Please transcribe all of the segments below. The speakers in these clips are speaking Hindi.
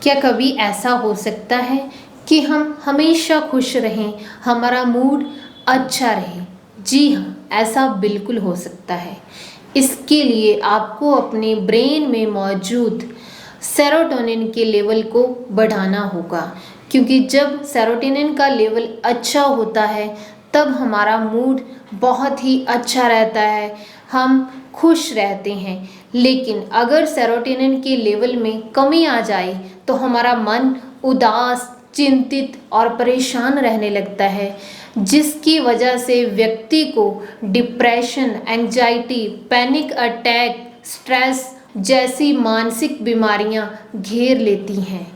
क्या कभी ऐसा हो सकता है कि हम हमेशा खुश रहें, हमारा मूड अच्छा रहे? जी हाँ, ऐसा बिल्कुल हो सकता है। इसके लिए आपको अपने ब्रेन में मौजूद सेरोटोनिन के लेवल को बढ़ाना होगा, क्योंकि जब सेरोटोनिन का लेवल अच्छा होता है तब हमारा मूड बहुत ही अच्छा रहता है, हम खुश रहते हैं। लेकिन अगर सेरोटोनिन के लेवल में कमी आ जाए तो हमारा मन उदास, चिंतित और परेशान रहने लगता है, जिसकी वजह से व्यक्ति को depression, anxiety, panic attack, stress जैसी मानसिक बीमारियां घेर लेती हैं।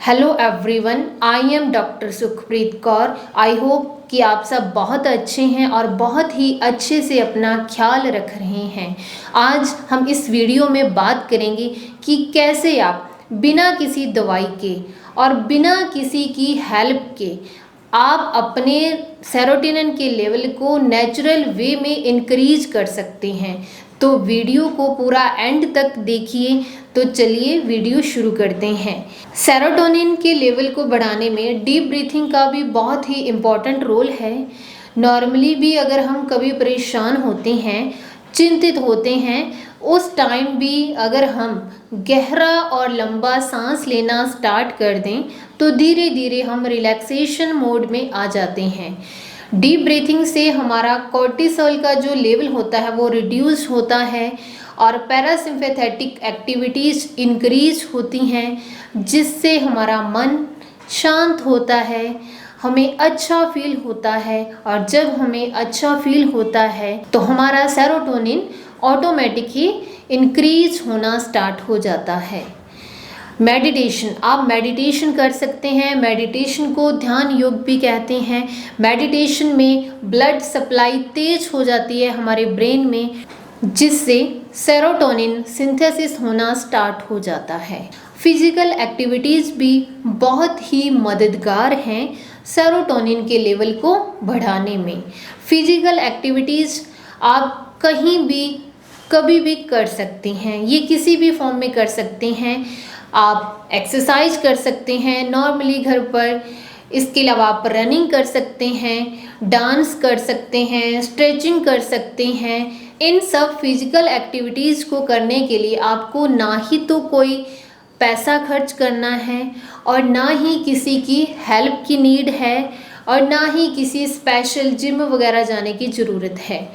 Hello everyone, I am doctor Sukhpreet Kaur. I hope कि आप सब बहुत अच्छे हैं और बहुत ही अच्छे से अपना ख्याल रख रहे हैं। आज हम इस वीडियो में बात करेंगे कि कैसे आप बिना किसी दवाई के और बिना किसी की हेल्प के आप अपने सेरोटोनिन के लेवल को नेचुरल वे में इंक्रीज कर सकते हैं। तो वीडियो को पूरा एंड तक देखिए। तो चलिए वीडियो शुरू करते हैं। सेरोटोनिन के लेवल को बढ़ाने में डीप ब्रीथिंग का भी बहुत ही इम्पॉर्टेंट रोल है। नॉर्मली भी अगर हम कभी परेशान होते हैं, चिंतित होते हैं, उस टाइम भी अगर हम गहरा और लंबा सांस लेना स्टार्ट कर दें तो धीरे धीरे हम रिलैक्सेशन मोड में आ जाते हैं। डीप ब्रीथिंग से हमारा कोर्टिसोल का जो लेवल होता है वो रिड्यूस होता है और पैरासिम्पैथेटिक एक्टिविटीज़ इंक्रीज होती हैं, जिससे हमारा मन शांत होता है, हमें अच्छा फील होता है। और जब हमें अच्छा फील होता है तो हमारा सेरोटोनिन ऑटोमेटिक ही इंक्रीज होना स्टार्ट हो जाता है। मेडिटेशन, आप मेडिटेशन कर सकते हैं। मेडिटेशन को ध्यान योग भी कहते हैं। मेडिटेशन में ब्लड सप्लाई तेज हो जाती है हमारे ब्रेन में, जिससे सेरोटोनिन सिंथेसिस होना स्टार्ट हो जाता है। फिजिकल एक्टिविटीज़ भी बहुत ही मददगार हैं सेरोटोनिन के लेवल को बढ़ाने में। फिजिकल एक्टिविटीज़ आप कहीं भी कभी भी कर सकते हैं, ये किसी भी फॉर्म में कर सकते हैं। आप एक्सरसाइज कर सकते हैं नॉर्मली घर पर। इसके अलावा आप रनिंग कर सकते हैं, डांस कर सकते हैं, स्ट्रेचिंग कर सकते हैं। इन सब फिजिकल एक्टिविटीज़ को करने के लिए आपको ना ही तो कोई पैसा खर्च करना है और ना ही किसी की हेल्प की नीड है और ना ही किसी स्पेशल जिम वगैरह जाने की ज़रूरत है।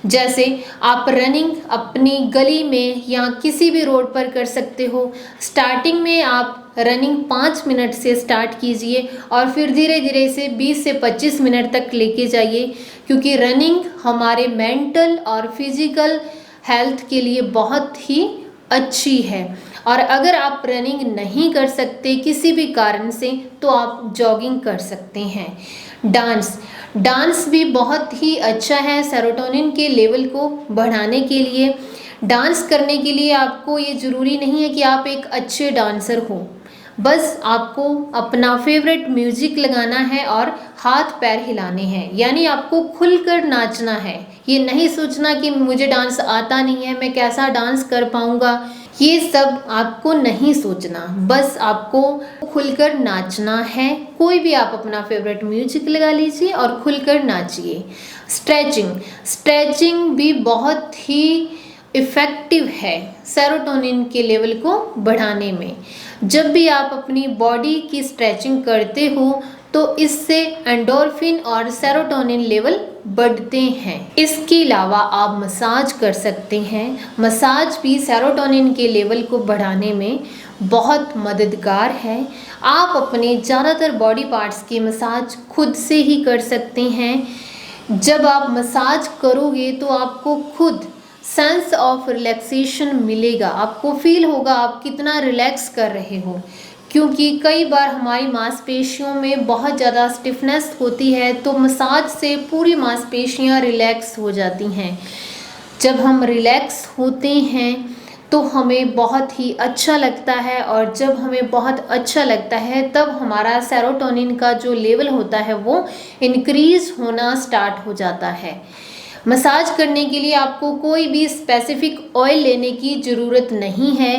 जैसे आप रनिंग अपनी गली में या किसी भी रोड पर कर सकते हो। स्टार्टिंग में आप रनिंग 5 मिनट से स्टार्ट कीजिए और फिर धीरे धीरे इसे 20 से 25 मिनट तक लेके जाइए, क्योंकि रनिंग हमारे मेंटल और फिजिकल हेल्थ के लिए बहुत ही अच्छी है। और अगर आप रनिंग नहीं कर सकते किसी भी कारण से तो आप जॉगिंग कर सकते हैं। डांस भी बहुत ही अच्छा है सेरोटोनिन के लेवल को बढ़ाने के लिए। डांस करने के लिए आपको ये ज़रूरी नहीं है कि आप एक अच्छे डांसर हो, बस आपको अपना फेवरेट म्यूजिक लगाना है और हाथ पैर हिलाने हैं, यानी आपको खुलकर नाचना है। ये नहीं सोचना कि मुझे डांस आता नहीं है, मैं कैसा डांस कर पाऊँगा, ये सब आपको नहीं सोचना। बस आपको खुलकर नाचना है। कोई भी आप अपना फेवरेट म्यूजिक लगा लीजिए और खुलकर नाचिए। स्ट्रेचिंग भी बहुत ही इफ़ेक्टिव है सेरोटोनिन के लेवल को बढ़ाने में। जब भी आप अपनी बॉडी की स्ट्रेचिंग करते हो तो इससे एंडोर्फिन और सेरोटोनिन लेवल बढ़ते हैं। इसके अलावा आप मसाज कर सकते हैं। मसाज भी सेरोटोनिन के लेवल को बढ़ाने में बहुत मददगार है। आप अपने ज़्यादातर बॉडी पार्ट्स की मसाज खुद से ही कर सकते हैं। जब आप मसाज करोगे तो आपको खुद सेंस ऑफ रिलैक्सेशन मिलेगा, आपको फील होगा आप कितना रिलैक्स कर रहे हो, क्योंकि कई बार हमारी मांसपेशियों में बहुत ज़्यादा स्टिफनेस होती है तो मसाज से पूरी मांसपेशियां रिलैक्स हो जाती हैं। जब हम रिलैक्स होते हैं तो हमें बहुत ही अच्छा लगता है और जब हमें बहुत अच्छा लगता है तब हमारा सेरोटोनिन का जो लेवल होता है वो इंक्रीज होना स्टार्ट हो जाता है। मसाज करने के लिए आपको कोई भी स्पेसिफिक ऑयल लेने की ज़रूरत नहीं है।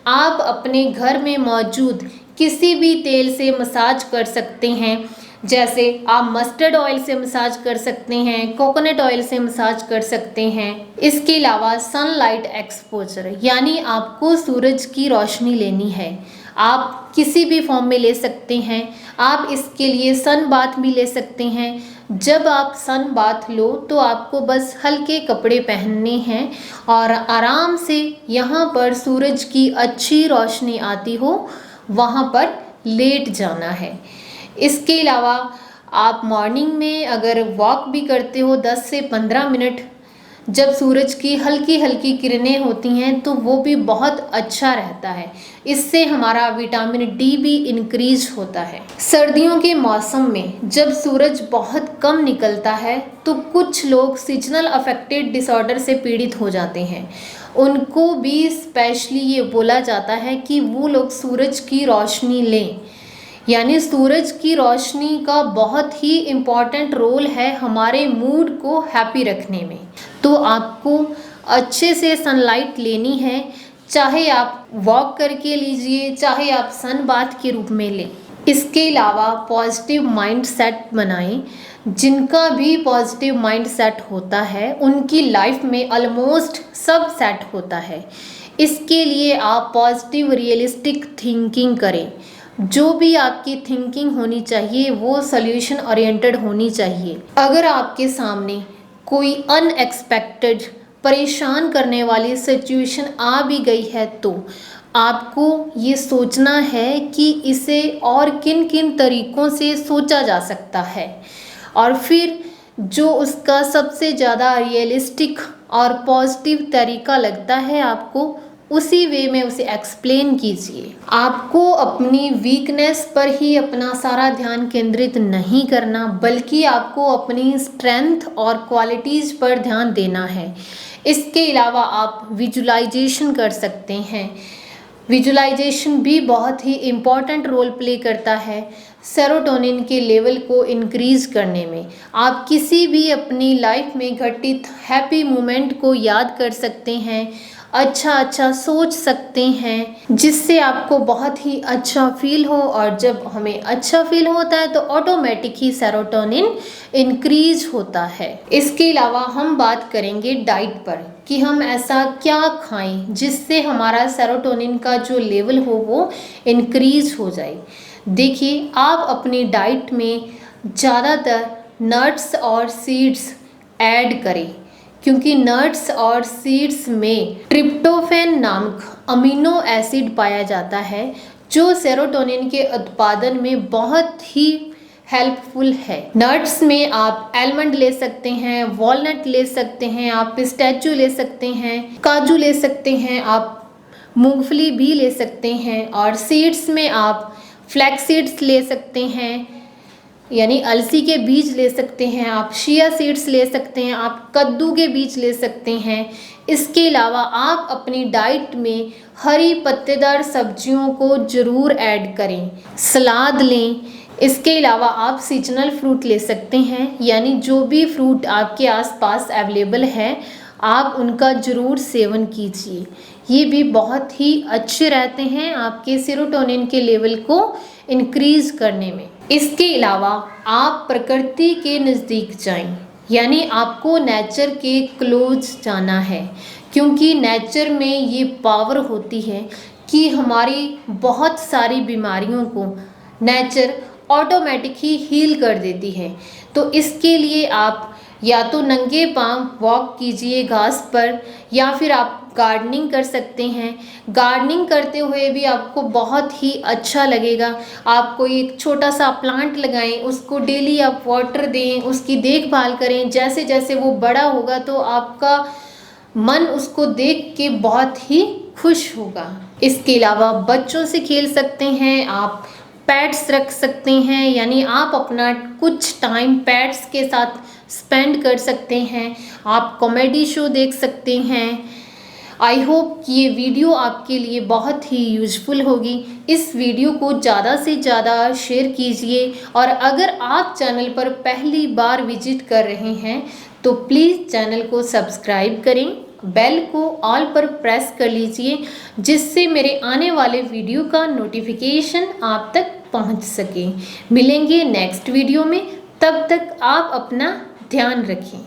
आप अपने घर में मौजूद किसी भी तेल से मसाज कर सकते हैं। जैसे आप मस्टर्ड ऑयल से मसाज कर सकते हैं, कोकोनट ऑयल से मसाज कर सकते हैं। इसके अलावा सनलाइट एक्सपोजर, यानी आपको सूरज की रोशनी लेनी है, आप किसी भी फॉर्म में ले सकते हैं। आप इसके लिए सन बाथ भी ले सकते हैं। जब आप सन बाथ लो तो आपको बस हल्के कपड़े पहनने हैं और आराम से यहाँ पर सूरज की अच्छी रोशनी आती हो वहाँ पर लेट जाना है। इसके अलावा आप मॉर्निंग में अगर वॉक भी करते हो 10 से 15 मिनट, जब सूरज की हल्की हल्की किरणें होती हैं तो वो भी बहुत अच्छा रहता है। इससे हमारा विटामिन डी भी इंक्रीज होता है। सर्दियों के मौसम में जब सूरज बहुत कम निकलता है तो कुछ लोग सीजनल अफेक्टेड डिसऑर्डर से पीड़ित हो जाते हैं। उनको भी स्पेशली ये बोला जाता है कि वो लोग सूरज की रोशनी लें, यानी सूरज की रोशनी का बहुत ही इम्पॉर्टेंट रोल है हमारे मूड को हैप्पी रखने में। तो आपको अच्छे से सनलाइट लेनी है, चाहे आप वॉक करके लीजिए, चाहे आप सन बाथ के रूप में लें। इसके अलावा पॉजिटिव माइंड सेट बनाएं। जिनका भी पॉजिटिव माइंड सेट होता है उनकी लाइफ में ऑलमोस्ट सब सेट होता है। इसके लिए आप पॉजिटिव रियलिस्टिक थिंकिंग करें। जो भी आपकी थिंकिंग होनी चाहिए वो सॉल्यूशन ओरिएंटेड होनी चाहिए। अगर आपके सामने कोई अनएक्सपेक्टेड परेशान करने वाली सिचुएशन आ भी गई है तो आपको ये सोचना है कि इसे और किन किन तरीक़ों से सोचा जा सकता है, और फिर जो उसका सबसे ज़्यादा रियलिस्टिक और पॉजिटिव तरीका लगता है आपको उसी वे में उसे एक्सप्लेन कीजिए। आपको अपनी वीकनेस पर ही अपना सारा ध्यान केंद्रित नहीं करना, बल्कि आपको अपनी स्ट्रेंथ और क्वालिटीज़ पर ध्यान देना है। इसके अलावा आप विजुलाइजेशन कर सकते हैं। विजुलाइजेशन भी बहुत ही इम्पॉर्टेंट रोल प्ले करता है सेरोटोनिन के लेवल को इंक्रीज़ करने में। आप किसी भी अपनी लाइफ में घटित हैप्पी मोमेंट को याद कर सकते हैं, अच्छा सोच सकते हैं, जिससे आपको बहुत ही अच्छा फील हो। और जब हमें अच्छा फील होता है तो ऑटोमेटिक ही सेरोटोनिन इंक्रीज होता है। इसके अलावा हम बात करेंगे डाइट पर कि हम ऐसा क्या खाएं जिससे हमारा सेरोटोनिन का जो लेवल हो वो इंक्रीज हो जाए। देखिए, आप अपनी डाइट में ज़्यादातर नट्स और सीड्स ऐड करें, क्योंकि नट्स और सीड्स में ट्रिप्टोफैन नामक अमीनो एसिड पाया जाता है जो सेरोटोनिन के उत्पादन में बहुत ही हेल्पफुल है। नट्स में आप आलमंड ले सकते हैं, वॉलनट ले सकते हैं, आप पिस्ताचियो ले सकते हैं, काजू ले सकते हैं, आप मूंगफली भी ले सकते हैं। और सीड्स में आप फ्लैक्स सीड्स ले सकते हैं, यानी अलसी के बीज ले सकते हैं, आप शिया सीड्स ले सकते हैं, आप कद्दू के बीज ले सकते हैं। इसके अलावा आप अपनी डाइट में हरी पत्तेदार सब्जियों को ज़रूर ऐड करें, सलाद लें। इसके अलावा आप सीजनल फ्रूट ले सकते हैं, यानी जो भी फ्रूट आपके आसपास अवेलेबल है आप उनका ज़रूर सेवन कीजिए। ये भी बहुत ही अच्छे रहते हैं आपके सेरोटोनिन के लेवल को इंक्रीज करने में। इसके अलावा आप प्रकृति के नज़दीक जाएं, यानी आपको नेचर के क्लोज जाना है, क्योंकि नेचर में ये पावर होती है कि हमारी बहुत सारी बीमारियों को नेचर ऑटोमेटिक ही हील कर देती है। तो इसके लिए आप या तो नंगे पांव वॉक कीजिए घास पर, या फिर आप गार्डनिंग कर सकते हैं। गार्डनिंग करते हुए भी आपको बहुत ही अच्छा लगेगा। आप कोई एक छोटा सा प्लांट लगाएं, उसको डेली आप वाटर दें, उसकी देखभाल करें। जैसे जैसे वो बड़ा होगा तो आपका मन उसको देख के बहुत ही खुश होगा। इसके अलावा बच्चों से खेल सकते हैं, आप पेट्स रख सकते हैं, यानी आप अपना कुछ टाइम पेट्स के साथ स्पेंड कर सकते हैं। आप कॉमेडी शो देख सकते हैं। आई होप कि ये वीडियो आपके लिए बहुत ही यूज़फुल होगी। इस वीडियो को ज़्यादा से ज़्यादा शेयर कीजिए, और अगर आप चैनल पर पहली बार विजिट कर रहे हैं तो प्लीज़ चैनल को सब्सक्राइब करें बेल को ऑल पर प्रेस कर लीजिए, जिससे मेरे आने वाले वीडियो का नोटिफिकेशन आप तक पहुंच सके। मिलेंगे नेक्स्ट वीडियो में, तब तक आप अपना ध्यान रखें।